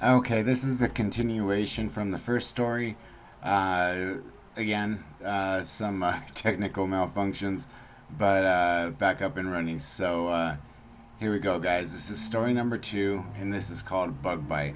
Okay, this is a continuation from the first story. Uh, Again, some technical malfunctions, but back up and running. So here we go, guys. This is story number two, and this is called Bug Bite.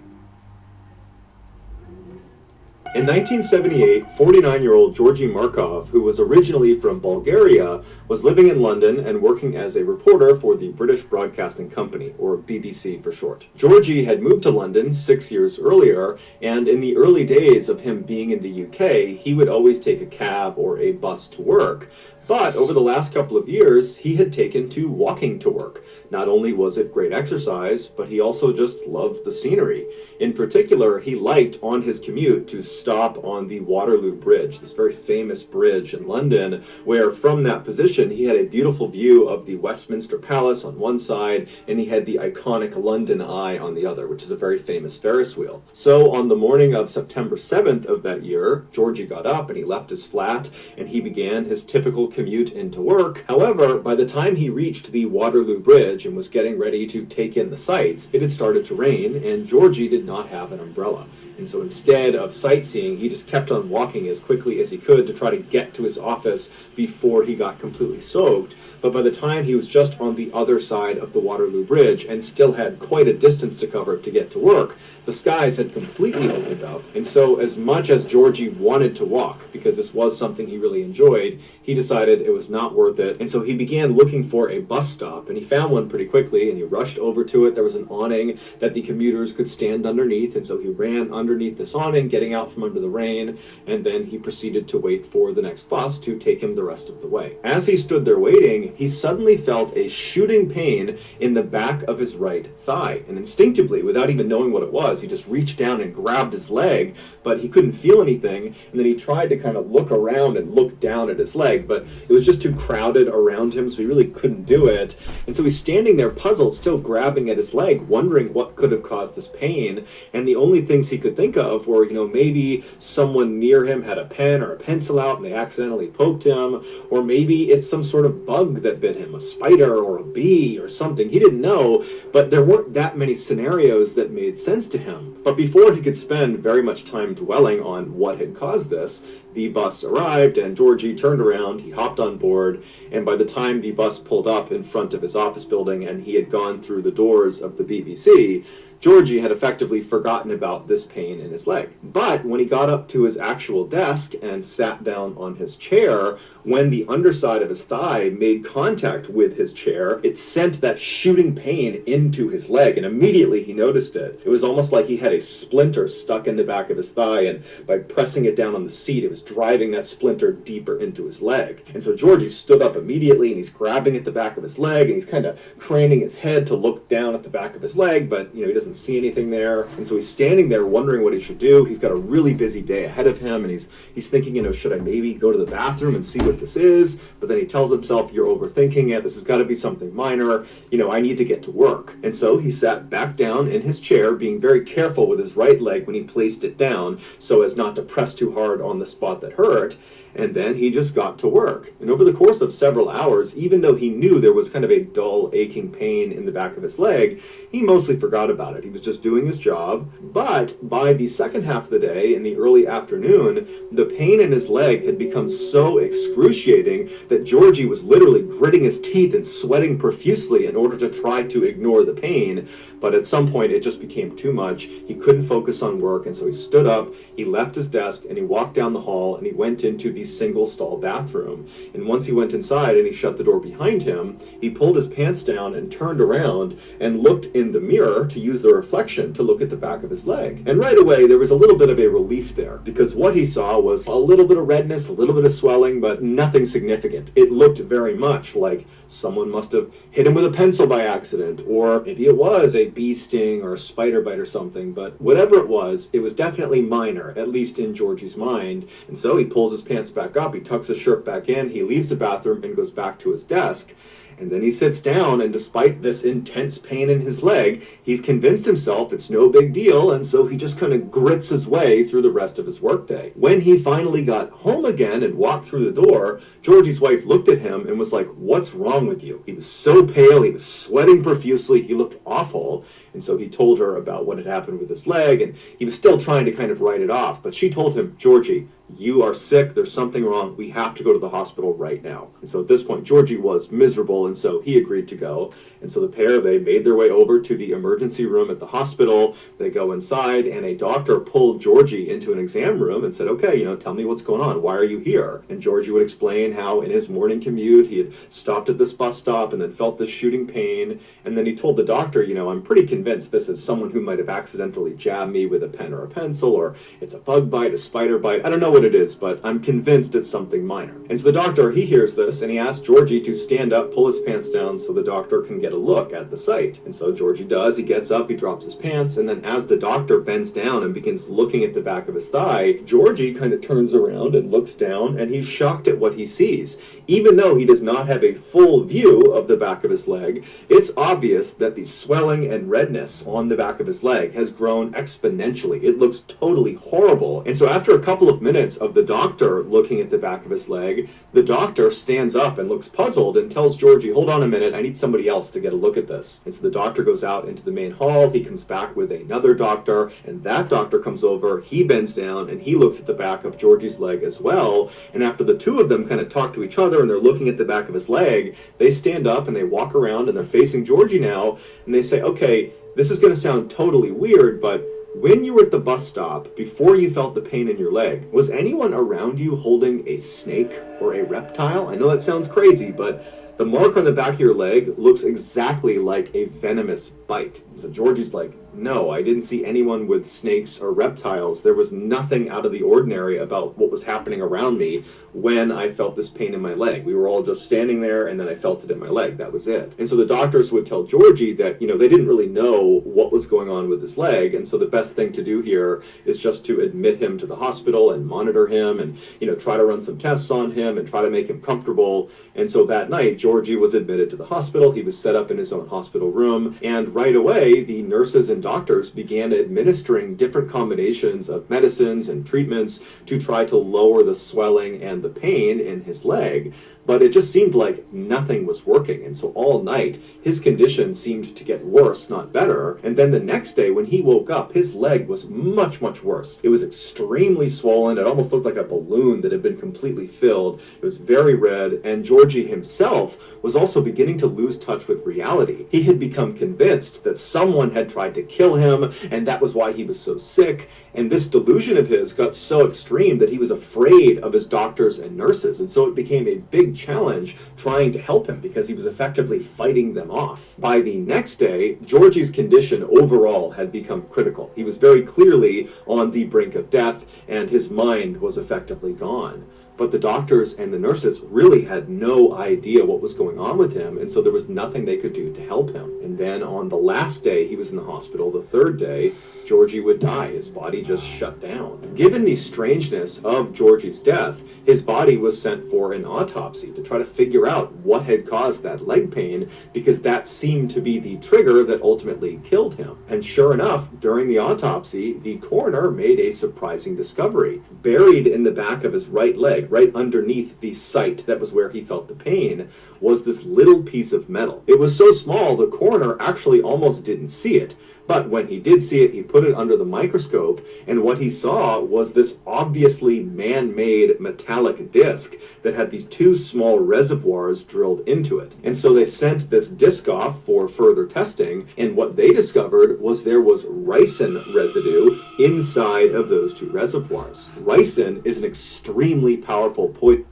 In 1978, 49-year-old Georgy Markov, who was originally from Bulgaria, was living in London and working as a reporter for the British Broadcasting Company, or BBC for short. Georgy had moved to London 6 years earlier, and in the early days of him being in the UK, he would always take a cab or a bus to work. But over the last couple of years, he had taken to walking to work. Not only was it great exercise, but he also just loved the scenery. In particular, he liked on his commute to stop on the Waterloo Bridge, this very famous bridge in London, where from that position he had a beautiful view of the Westminster Palace on one side, and he had the iconic London Eye on the other, which is a very famous Ferris wheel. So on the morning of September 7th of that year, Georgie got up and he left his flat, and he began his typical commute into work. However, by the time he reached the Waterloo Bridge and was getting ready to take in the sights, it had started to rain, and Georgie did not have an umbrella. And so instead of sightseeing, he just kept on walking as quickly as he could to try to get to his office before he got completely soaked. But by the time he was just on the other side of the Waterloo Bridge and still had quite a distance to cover to get to work, the skies had completely opened up. And so as much as Georgie wanted to walk, because this was something he really enjoyed, he decided it was not worth it. And so he began looking for a bus stop, and he found one pretty quickly, and he rushed over to it. There was an awning that the commuters could stand underneath, and so he ran underneath this awning, getting out from under the rain, and then he proceeded to wait for the next bus to take him the rest of the way. As he stood there waiting, he suddenly felt a shooting pain in the back of his right thigh, and instinctively, without even knowing what it was, he just reached down and grabbed his leg, but he couldn't feel anything, and then he tried to kind of look around and look down at his leg, but it was just too crowded around him, so he really couldn't do it. And so he's standing there puzzled, still grabbing at his leg, wondering what could have caused this pain, and the only things he could think of were, maybe someone near him had a pen or a pencil out and they accidentally poked him, or maybe it's some sort of bug that bit him, a spider or a bee or something. He didn't know, but there weren't that many scenarios that made sense to him. But before he could spend very much time dwelling on what had caused this, the bus arrived, and Georgie turned around, he hopped on board, and by the time the bus pulled up in front of his office building and he had gone through the doors of the BBC, Georgie had effectively forgotten about this pain in his leg. But when he got up to his actual desk and sat down on his chair, when the underside of his thigh made contact with his chair, it sent that shooting pain into his leg, and immediately he noticed it. It was almost like he had a splinter stuck in the back of his thigh, and by pressing it down on the seat, it was driving that splinter deeper into his leg. And so Georgie stood up immediately, and he's grabbing at the back of his leg, and he's kind of craning his head to look down at the back of his leg, but he doesn't see anything there. And so he's standing there wondering what he should do. He's got a really busy day ahead of him, and he's thinking, should I maybe go to the bathroom and see what this is? But then he tells himself, you're overthinking it. This has got to be something minor. I need to get to work. And so he sat back down in his chair, being very careful with his right leg when he placed it down so as not to press too hard on the spot that hurt. And then he just got to work. And over the course of several hours, even though he knew there was kind of a dull, aching pain in the back of his leg, he mostly forgot about it. He was just doing his job. But by the second half of the day, in the early afternoon, the pain in his leg had become so excruciating that Georgie was literally gritting his teeth and sweating profusely in order to try to ignore the pain. But at some point, it just became too much. He couldn't focus on work, and so he stood up, he left his desk, and he walked down the hall, and he went into the single stall bathroom. And once he went inside and he shut the door behind him, he pulled his pants down and turned around and looked in the mirror to use the reflection to look at the back of his leg. And right away there was a little bit of a relief there, because what he saw was a little bit of redness, a little bit of swelling, but nothing significant. It looked very much like someone must have hit him with a pencil by accident, or maybe it was a bee sting or a spider bite or something. But whatever it was definitely minor, at least in Georgie's mind. And so he pulls his pants back up, he tucks his shirt back in, he leaves the bathroom and goes back to his desk. And then he sits down, and despite this intense pain in his leg, he's convinced himself it's no big deal, and so he just kind of grits his way through the rest of his workday. When he finally got home again and walked through the door, Georgie's wife looked at him and was like, "What's wrong with you?" He was so pale, he was sweating profusely, he looked awful. And so he told her about what had happened with his leg, and he was still trying to kind of write it off. But she told him, "Georgie, you are sick, there's something wrong, we have to go to the hospital right now." And so at this point, Georgie was miserable, and so he agreed to go. And so the pair, they made their way over to the emergency room at the hospital. They go inside, and a doctor pulled Georgie into an exam room and said, "Okay, tell me what's going on. Why are you here?" And Georgie would explain how in his morning commute, he had stopped at this bus stop and then felt this shooting pain. And then he told the doctor, "I'm pretty convinced this is someone who might have accidentally jabbed me with a pen or a pencil, or it's a bug bite, a spider bite. I don't know what it is, but I'm convinced it's something minor." And so the doctor, he hears this, and he asks Georgie to stand up, pull his pants down so the doctor can get a look at the site. And so Georgie does. He gets up, he drops his pants, and then as the doctor bends down and begins looking at the back of his thigh, Georgie kind of turns around and looks down, and he's shocked at what he sees. Even though he does not have a full view of the back of his leg, it's obvious that the swelling and redness on the back of his leg has grown exponentially. It looks totally horrible. And so after a couple of minutes of the doctor looking at the back of his leg, the doctor stands up and looks puzzled and tells Georgie, "Hold on a minute, I need somebody else to get a look at this." And so the doctor goes out into the main hall, he comes back with another doctor, and that doctor comes over, he bends down, and he looks at the back of Georgie's leg as well. And after the two of them kind of talk to each other and they're looking at the back of his leg, they stand up and they walk around and they're facing Georgie now, and they say, "Okay, this is going to sound totally weird, but when you were at the bus stop, before you felt the pain in your leg, was anyone around you holding a snake or a reptile?" I know that sounds crazy, but the mark on the back of your leg looks exactly like a venomous bite. So Georgie's like, "No, I didn't see anyone with snakes or reptiles. There was nothing out of the ordinary about what was happening around me when I felt this pain in my leg. We were all just standing there, and then I felt it in my leg. That was it." And so the doctors would tell Georgie that, they didn't really know what was going on with his leg, and so the best thing to do here is just to admit him to the hospital and monitor him and, try to run some tests on him and try to make him comfortable. And so that night, Georgie was admitted to the hospital. He was set up in his own hospital room, and right away, the nurses and doctors began administering different combinations of medicines and treatments to try to lower the swelling and the pain in his leg. But it just seemed like nothing was working. And so all night, his condition seemed to get worse, not better. And then the next day, when he woke up, his leg was much, much worse. It was extremely swollen. It almost looked like a balloon that had been completely filled. It was very red. And Georgie himself was also beginning to lose touch with reality. He had become convinced that someone had tried to kill him, and that was why he was so sick. And this delusion of his got so extreme that he was afraid of his doctors and nurses. And so it became a big challenge trying to help him because he was effectively fighting them off. By the next day, Georgie's condition overall had become critical. He was very clearly on the brink of death, and his mind was effectively gone. But the doctors and the nurses really had no idea what was going on with him, and so there was nothing they could do to help him. And then on the last day he was in the hospital, the third day, Georgie would die. His body just shut down. Given the strangeness of Georgie's death, his body was sent for an autopsy to try to figure out what had caused that leg pain, because that seemed to be the trigger that ultimately killed him. And sure enough, during the autopsy, the coroner made a surprising discovery. Buried in the back of his right leg, right underneath the site that was where he felt the pain, was this little piece of metal. It was so small, the coroner actually almost didn't see it. But when he did see it, he put it under the microscope, and what he saw was this obviously man-made metallic disc that had these two small reservoirs drilled into it. And so they sent this disc off for further testing, and what they discovered was there was ricin residue inside of those two reservoirs. Ricin is an extremely powerful poison.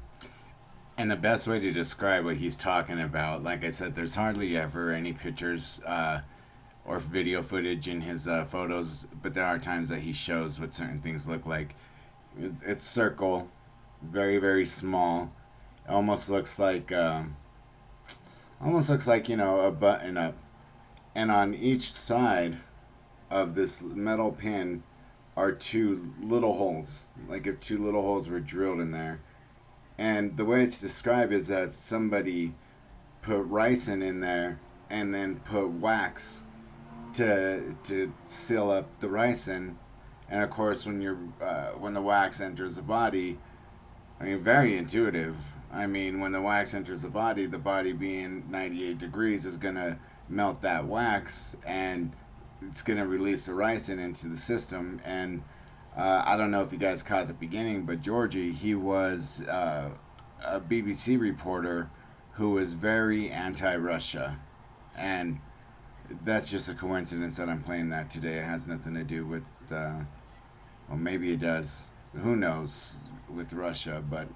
And the best way to describe what he's talking about, like I said, there's hardly ever any pictures or video footage in his photos, but there are times that he shows what certain things look like. It's circle, very, very small. It almost looks like a button up. And on each side of this metal pin are two little holes, like if two little holes were drilled in there. And the way it's described is that somebody put ricin in there and then put wax to seal up the ricin. And of course, when the wax enters the body, I mean, very intuitive. I mean, when the wax enters the body being 98 degrees is gonna melt that wax, and it's gonna release the ricin into the system. And I don't know if you guys caught the beginning, but Georgie, he was a BBC reporter who was very anti-Russia, and that's just a coincidence that I'm playing that today. It has nothing to do with, well, maybe it does. Who knows with Russia? But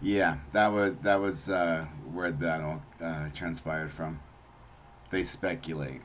yeah, that was where that all transpired from. They speculate.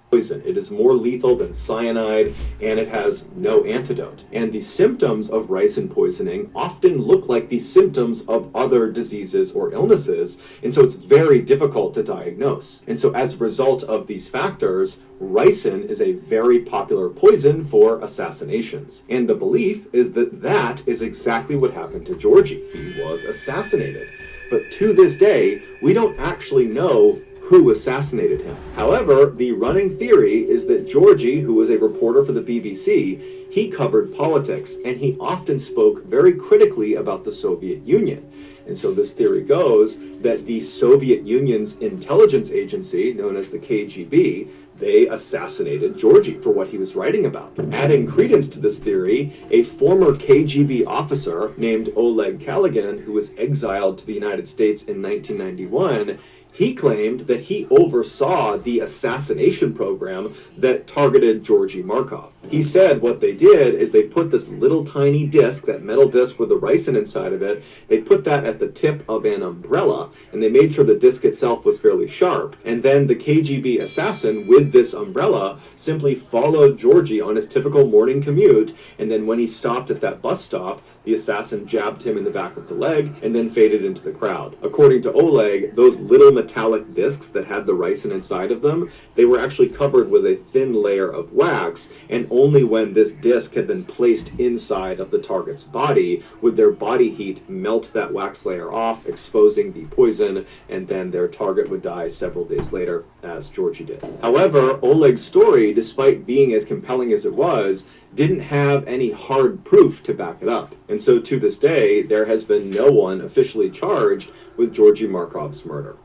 Poison. It is more lethal than cyanide, and it has no antidote. And the symptoms of ricin poisoning often look like the symptoms of other diseases or illnesses, and so it's very difficult to diagnose. And so as a result of these factors, ricin is a very popular poison for assassinations. And the belief is that that is exactly what happened to Georgie. He was assassinated. But to this day, we don't actually know who assassinated him. However, the running theory is that Georgie, who was a reporter for the BBC, he covered politics, and he often spoke very critically about the Soviet Union. And so this theory goes that the Soviet Union's intelligence agency, known as the KGB, they assassinated Georgie for what he was writing about. Adding credence to this theory, a former KGB officer named Oleg Kaligan, who was exiled to the United States in 1991, he claimed that he oversaw the assassination program that targeted Georgy Markov. He said what they did is they put this little tiny disc, that metal disc with the ricin inside of it, they put that at the tip of an umbrella, and they made sure the disc itself was fairly sharp. And then the KGB assassin with this umbrella simply followed Georgie on his typical morning commute, and then when he stopped at that bus stop, the assassin jabbed him in the back of the leg and then faded into the crowd. According to Oleg, those little metallic discs that had the ricin inside of them, they were actually covered with a thin layer of wax, and only when this disc had been placed inside of the target's body would their body heat melt that wax layer off, exposing the poison, and then their target would die several days later, as Georgie did. However, Oleg's story, despite being as compelling as it was, didn't have any hard proof to back it up. And so to this day, there has been no one officially charged with Georgy Markov's murder.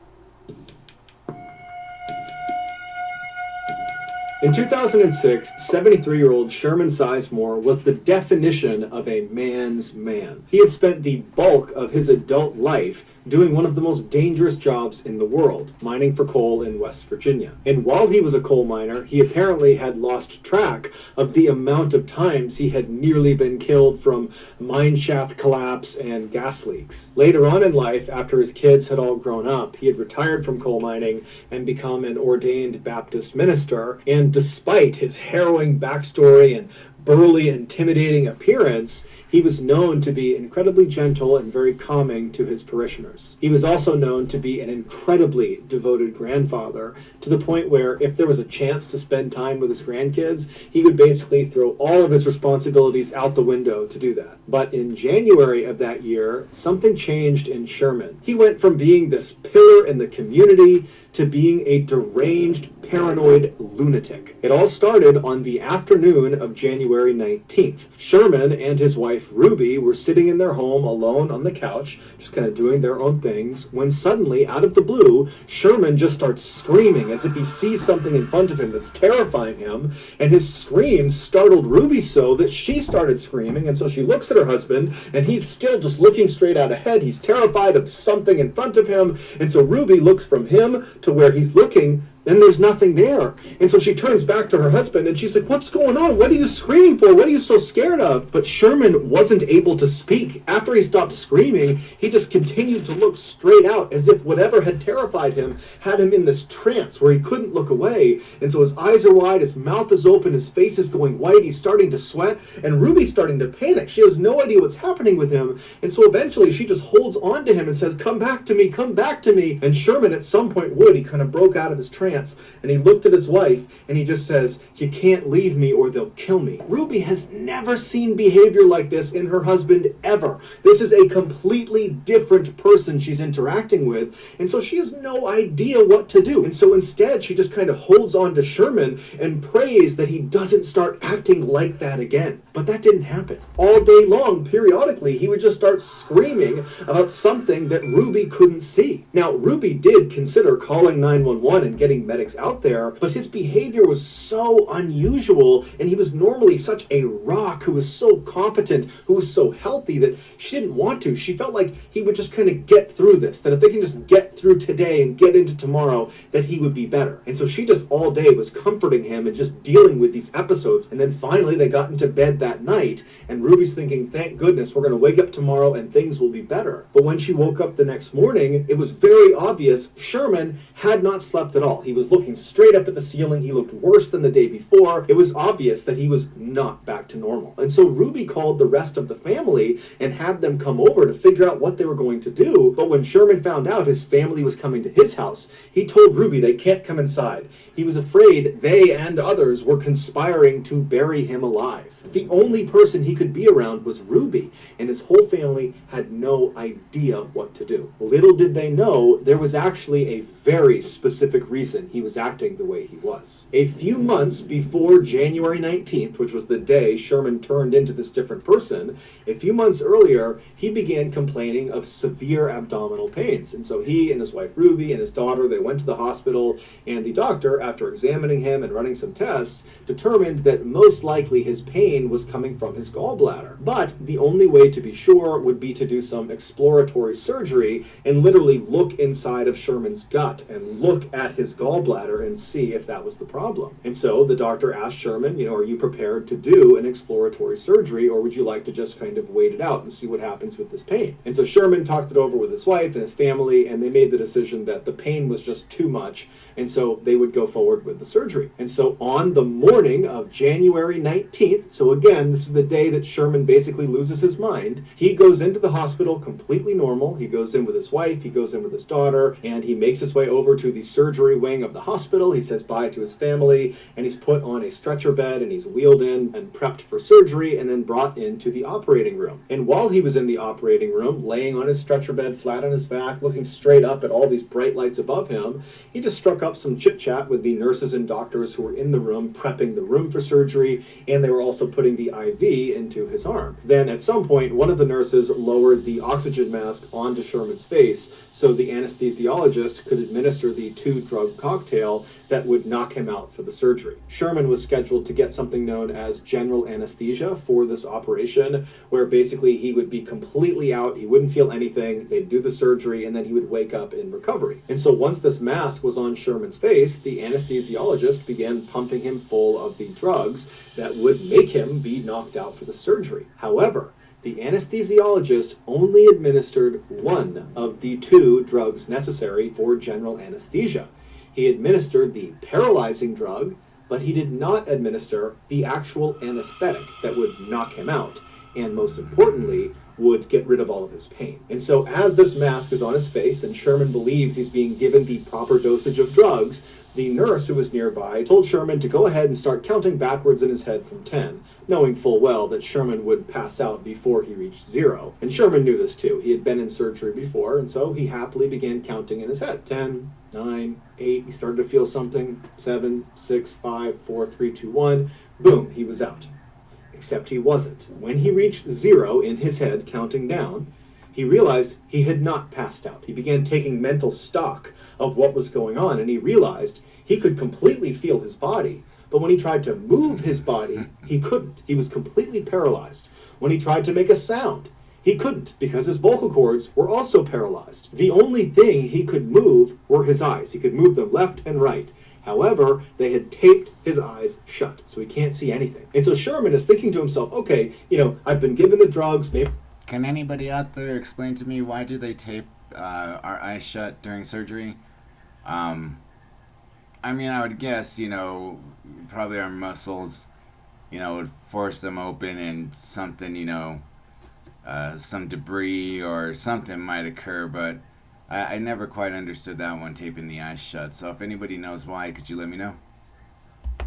In 2006, 73-year-old Sherman Sizemore was the definition of a man's man. He had spent the bulk of his adult life doing one of the most dangerous jobs in the world, mining for coal in West Virginia. And while he was a coal miner, he apparently had lost track of the amount of times he had nearly been killed from mine shaft collapse and gas leaks. Later on in life, after his kids had all grown up, he had retired from coal mining and become an ordained Baptist minister. And despite his harrowing backstory and burly, intimidating appearance, he was known to be incredibly gentle and very calming to his parishioners. He was also known to be an incredibly devoted grandfather, to the point where if there was a chance to spend time with his grandkids, he would basically throw all of his responsibilities out the window to do that. But in January of that year, something changed in Sherman. He went from being this pillar in the community to being a deranged, paranoid lunatic. It all started on the afternoon of January 19th. Sherman and his wife Ruby were sitting in their home alone on the couch, just kind of doing their own things, when suddenly, out of the blue, Sherman just starts screaming as if he sees something in front of him that's terrifying him, and his screams startled Ruby so that she started screaming, and so she looks at her husband, and he's still just looking straight out ahead. He's terrified of something in front of him, and so Ruby looks from him to where he's looking, and there's nothing there. And so she turns back to her husband and she's like, "What's going on? What are you screaming for? What are you so scared of?" But Sherman wasn't able to speak. After he stopped screaming, he just continued to look straight out as if whatever had terrified him had him in this trance where he couldn't look away. And so his eyes are wide, his mouth is open, his face is going white, he's starting to sweat, and Ruby's starting to panic. She has no idea what's happening with him. And so eventually she just holds on to him and says, "Come back to me, come back to me." And Sherman at some point would. He kind of broke out of his trance. trance, and he looked at his wife, and he just says, "You can't leave me or they'll kill me." Ruby has never seen behavior like this in her husband ever. This is a completely different person she's interacting with, and so she has no idea what to do. And so instead, she just kind of holds on to Sherman and prays that he doesn't start acting like that again. But that didn't happen. All day long, periodically, he would just start screaming about something that Ruby couldn't see. Now, Ruby did consider calling 911 and getting medics out there, but his behavior was so unusual, and he was normally such a rock who was so competent, who was so healthy, that she didn't want to. She felt like he would just kind of get through this, that if they can just get through today and get into tomorrow, that he would be better. And so she just all day was comforting him and just dealing with these episodes. And then finally they got into bed that night, and Ruby's thinking, thank goodness, we're going to wake up tomorrow and things will be better. But when she woke up the next morning, it was very obvious Sherman had not slept at all. He was looking straight up at the ceiling. He looked worse than the day before. It was obvious that he was not back to normal. And so Ruby called the rest of the family and had them come over to figure out what they were going to do. But when Sherman found out his family was coming to his house, he told Ruby they can't come inside. He was afraid they and others were conspiring to bury him alive. The only person he could be around was Ruby, and his whole family had no idea what to do. Little did they know there was actually a very specific reason he was acting the way he was. A few months before January 19th, which was the day Sherman turned into this different person, a few months earlier, he began complaining of severe abdominal pains. And so he and his wife Ruby and his daughter, they went to the hospital, and the doctor, after examining him and running some tests, determined that most likely his pain was coming from his gallbladder. But the only way to be sure would be to do some exploratory surgery and literally look inside of Sherman's gut and look at his gallbladder and see if that was the problem. And so the doctor asked Sherman, are you prepared to do an exploratory surgery, or would you like to just kind of wait it out and see what happens with this pain? And so Sherman talked it over with his wife and his family, and they made the decision that the pain was just too much, and so they would go forward with the surgery. And so on the morning of January 19th, so again, this is the day that Sherman basically loses his mind, he goes into the hospital completely normal. He goes in with his wife, he goes in with his daughter, and he makes his way over to the surgery wing of the hospital. He says bye to his family, and he's put on a stretcher bed, and he's wheeled in and prepped for surgery, and then brought into the operating room. And while he was in the operating room, laying on his stretcher bed, flat on his back, looking straight up at all these bright lights above him, he just struck up some chit-chat with the nurses and doctors who were in the room, prepping the room for surgery, and they were also putting the IV into his arm. Then at some point, one of the nurses lowered the oxygen mask onto Sherman's face so the anesthesiologist could administer the 2-drug cocktail that would knock him out for the surgery. Sherman was scheduled to get something known as general anesthesia for this operation, where basically he would be completely out, he wouldn't feel anything, they'd do the surgery, and then he would wake up in recovery. And so once this mask was on Sherman's face, the anesthesiologist began pumping him full of the drugs that would make him be knocked out for the surgery. However, the anesthesiologist only administered one of the 2 drugs necessary for general anesthesia. He administered the paralyzing drug, but he did not administer the actual anesthetic that would knock him out, and most importantly, would get rid of all of his pain. And so as this mask is on his face and Sherman believes he's being given the proper dosage of drugs, the nurse who was nearby told Sherman to go ahead and start counting backwards in his head from 10, knowing full well that Sherman would pass out before he reached 0. And Sherman knew this too. He had been in surgery before, and so he happily began counting in his head. 10, 9, 8, he started to feel something. 7, 6, 5, 4, 3, 2, 1. Boom, he was out. Except he wasn't. When he reached 0 in his head, counting down, he realized he had not passed out. He began taking mental stock of what was going on, and he realized he could completely feel his body, but when he tried to move his body, he couldn't. He was completely paralyzed. When he tried to make a sound, he couldn't, because his vocal cords were also paralyzed. The only thing he could move were his eyes. He could move them left and right. However, they had taped his eyes shut, so he can't see anything. And so Sherman is thinking to himself, okay, I've been given the drugs, maybe... Can anybody out there explain to me why do they tape our eyes shut during surgery? I would guess, probably our muscles, would force them open and something, some debris or something might occur, but I never quite understood that one, taping the eyes shut. So if anybody knows why, could you let me know?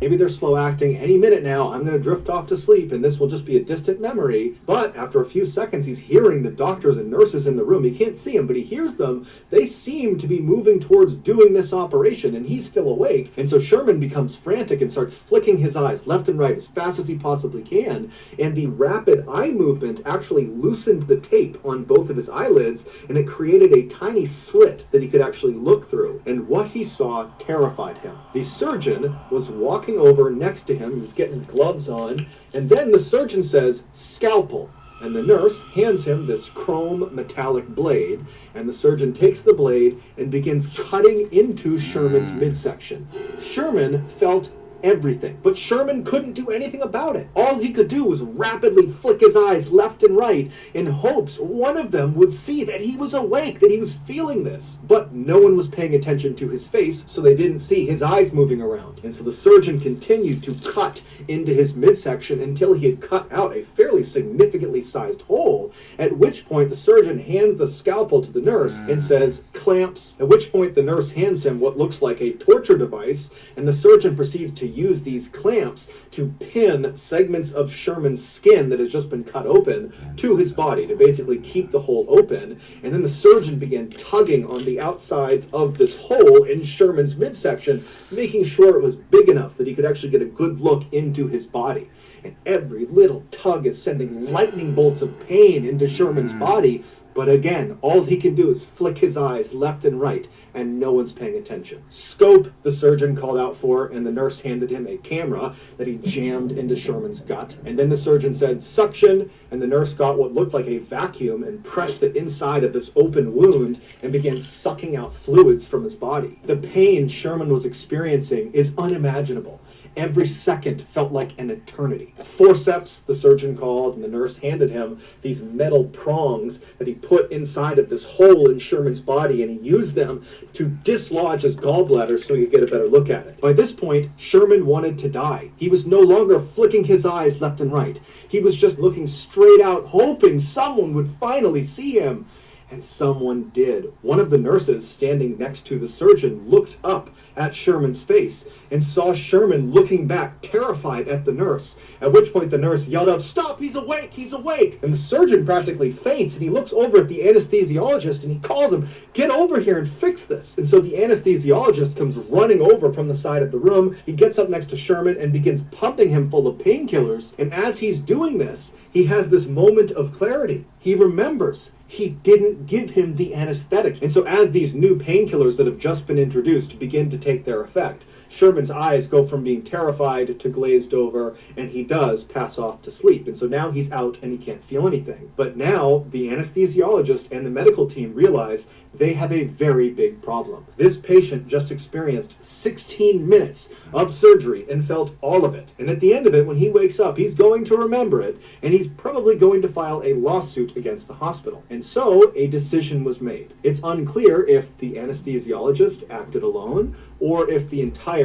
Maybe they're slow acting. Any minute now, I'm going to drift off to sleep, and this will just be a distant memory. But after a few seconds, he's hearing the doctors and nurses in the room. He can't see them, but he hears them. They seem to be moving towards doing this operation, and he's still awake. And so Sherman becomes frantic and starts flicking his eyes left and right as fast as he possibly can. And the rapid eye movement actually loosened the tape on both of his eyelids, and it created a tiny slit that he could actually look through. And what he saw terrified him. The surgeon was walking over next to him. He was getting his gloves on, and then the surgeon says, "Scalpel." And the nurse hands him this chrome metallic blade, and the surgeon takes the blade and begins cutting into Sherman's midsection. Sherman felt everything, but Sherman couldn't do anything about it. All he could do was rapidly flick his eyes left and right in hopes one of them would see that he was awake, that he was feeling this. But no one was paying attention to his face, so they didn't see his eyes moving around. And so the surgeon continued to cut into his midsection until he had cut out a fairly significantly sized hole, at which point the surgeon hands the scalpel to the nurse and says, "Clamps," at which point the nurse hands him what looks like a torture device, and the surgeon proceeds to use these clamps to pin segments of Sherman's skin that has just been cut open to his body to basically keep the hole open. And then the surgeon began tugging on the outsides of this hole in Sherman's midsection, making sure it was big enough that he could actually get a good look into his body. And every little tug is sending lightning bolts of pain into Sherman's body. But again, all he can do is flick his eyes left and right, and no one's paying attention. Scope, the surgeon called out for, and the nurse handed him a camera that he jammed into Sherman's gut. And then the surgeon said, "Suction," and the nurse got what looked like a vacuum and pressed it inside of this open wound and began sucking out fluids from his body. The pain Sherman was experiencing is unimaginable. Every second felt like an eternity. Forceps, the surgeon called, and the nurse handed him these metal prongs that he put inside of this hole in Sherman's body, and he used them to dislodge his gallbladder so he could get a better look at it. By this point, Sherman wanted to die. He was no longer flicking his eyes left and right. He was just looking straight out, hoping someone would finally see him. And someone did. One of the nurses standing next to the surgeon looked up at Sherman's face and saw Sherman looking back, terrified at the nurse, at which point the nurse yelled out, "Stop, he's awake, he's awake!" And the surgeon practically faints, and he looks over at the anesthesiologist and he calls him, "Get over here and fix this." And so the anesthesiologist comes running over from the side of the room. He gets up next to Sherman and begins pumping him full of painkillers. And as he's doing this, he has this moment of clarity. He remembers he didn't give him the anesthetic. And so as these new painkillers that have just been introduced begin to take their effect, Sherman's eyes go from being terrified to glazed over, and he does pass off to sleep. And so now he's out and he can't feel anything. But now the anesthesiologist and the medical team realize they have a very big problem. This patient just experienced 16 minutes of surgery and felt all of it. And at the end of it, when he wakes up, he's going to remember it, and he's probably going to file a lawsuit against the hospital. And so a decision was made. It's unclear if the anesthesiologist acted alone or if the entire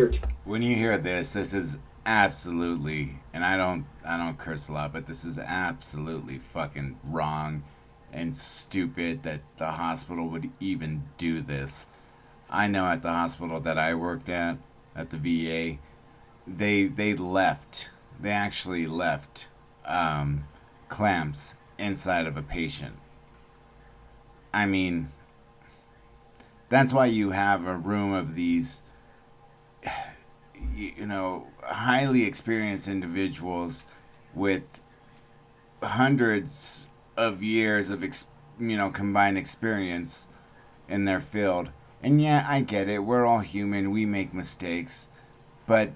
When you hear this is absolutely, and I don't curse a lot, but this is absolutely fucking wrong and stupid that the hospital would even do this. I know at the hospital that I worked at the VA, they actually left clamps inside of a patient. I mean, that's why you have a room of these, highly experienced individuals with hundreds of years of, combined experience in their field. And yeah, I get it. We're all human. We make mistakes. But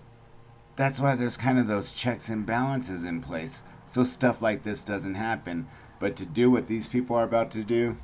that's why there's kind of those checks and balances in place, so stuff like this doesn't happen. But to do what these people are about to do,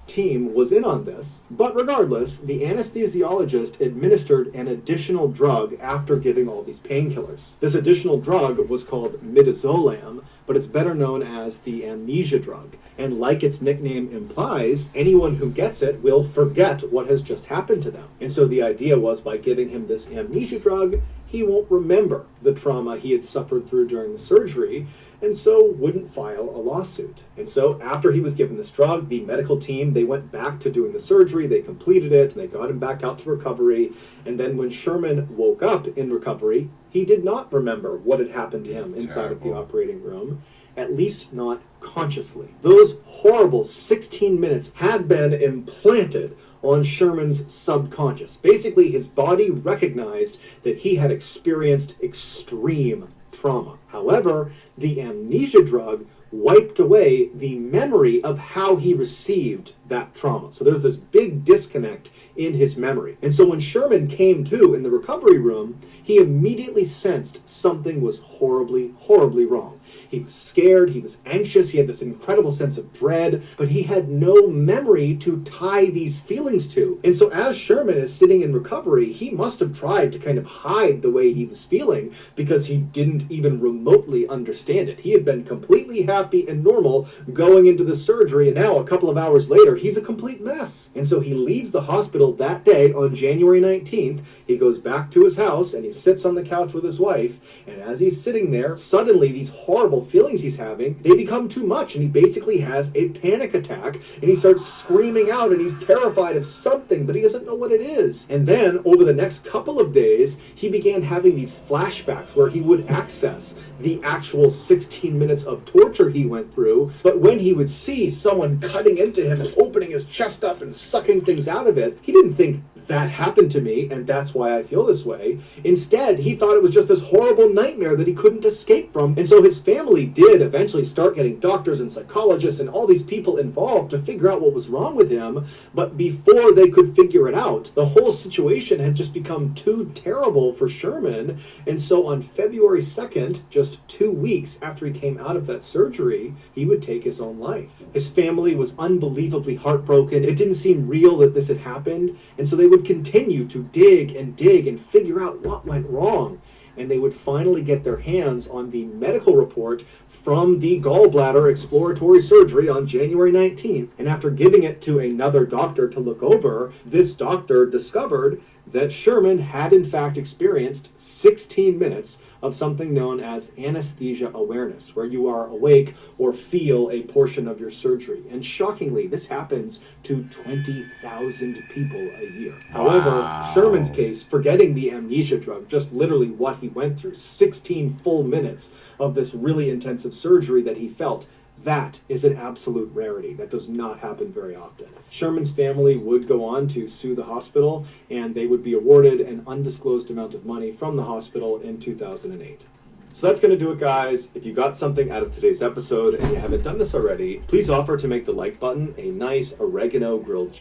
team was in on this, but regardless, the anesthesiologist administered an additional drug after giving all these painkillers. This additional drug was called midazolam, but it's better known as the Amnesia Drug. And like its nickname implies, anyone who gets it will forget what has just happened to them. And so the idea was, by giving him this Amnesia Drug, he won't remember the trauma he had suffered through during the surgery, and so wouldn't file a lawsuit. And so after he was given this drug, the medical team, they went back to doing the surgery, they completed it, and they got him back out to recovery. And then when Sherman woke up in recovery, he did not remember what had happened to him inside of the operating room, at least not consciously. Those horrible 16 minutes had been implanted on Sherman's subconscious. Basically, his body recognized that he had experienced extreme trauma. However, the amnesia drug wiped away the memory of how he received that trauma. So there's this big disconnect in his memory. And so when Sherman came to in the recovery room, he immediately sensed something was horribly, horribly wrong. He was scared, he was anxious, he had this incredible sense of dread, but he had no memory to tie these feelings to. And so as Sherman is sitting in recovery, he must have tried to kind of hide the way he was feeling because he didn't even remotely understand it. He had been completely happy and normal going into the surgery, and now a couple of hours later, he's a complete mess. And so he leaves the hospital that day on January 19th. He goes back to his house and he sits on the couch with his wife, and as he's sitting there, suddenly these horrible feelings he's having, they become too much, and he basically has a panic attack, and he starts screaming out, and he's terrified of something, but he doesn't know what it is. And then over the next couple of days, he began having these flashbacks where he would access the actual 16 minutes of torture he went through, but when he would see someone cutting into him and opening his chest up and sucking things out of it, he didn't think, that happened to me, and that's why I feel this way. Instead, he thought it was just this horrible nightmare that he couldn't escape from. And so his family did eventually start getting doctors and psychologists and all these people involved to figure out what was wrong with him. But before they could figure it out, the whole situation had just become too terrible for Sherman. And so on February 2nd, just 2 weeks after he came out of that surgery, he would take his own life. His family was unbelievably heartbroken. It didn't seem real that this had happened. And so they would continue to dig and figure out what went wrong. And they would finally get their hands on the medical report from the gallbladder exploratory surgery on January 19th. And after giving it to another doctor to look over, this doctor discovered that Sherman had in fact experienced 16 minutes of something known as anesthesia awareness, where you are awake or feel a portion of your surgery. And shockingly, this happens to 20,000 people a year. However, Sherman's case, forgetting the amnesia drug, just literally what he went through, 16 full minutes of this really intensive surgery that he felt, that is an absolute rarity. That does not happen very often. Sherman's family would go on to sue the hospital, and they would be awarded an undisclosed amount of money from the hospital in 2008. So that's going to do it, guys. If you got something out of today's episode and you haven't done this already, please offer to make the like button a nice oregano grilled.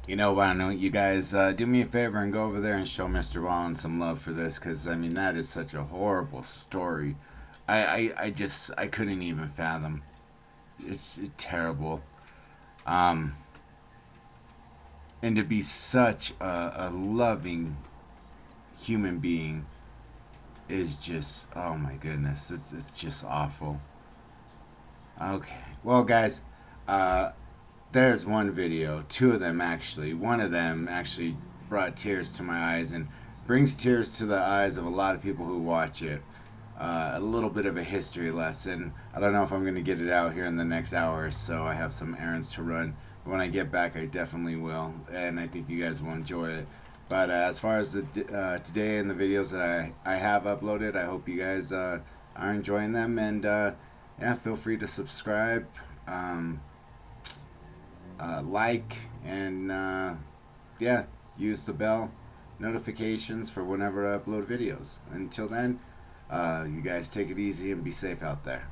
You know, why don't you guys do me a favor and go over there and show Mr. Ballen some love for this, because, I mean, that is such a horrible story. I couldn't even fathom. It's terrible. And to be such a loving human being is just, oh my goodness, it's just awful. Okay, well guys, there's one video, two of them actually. One of them actually brought tears to my eyes and brings tears to the eyes of a lot of people who watch it. A little bit of a history lesson. I don't know if I'm going to get it out here in the next hour or so. I have some errands to run. When I get back, I definitely will, and I think you guys will enjoy it. But as far as today and the videos that I have uploaded, I hope you guys are enjoying them, and yeah, feel free to subscribe, like, and yeah, use the bell notifications for whenever I upload videos. Until then, you guys take it easy and be safe out there.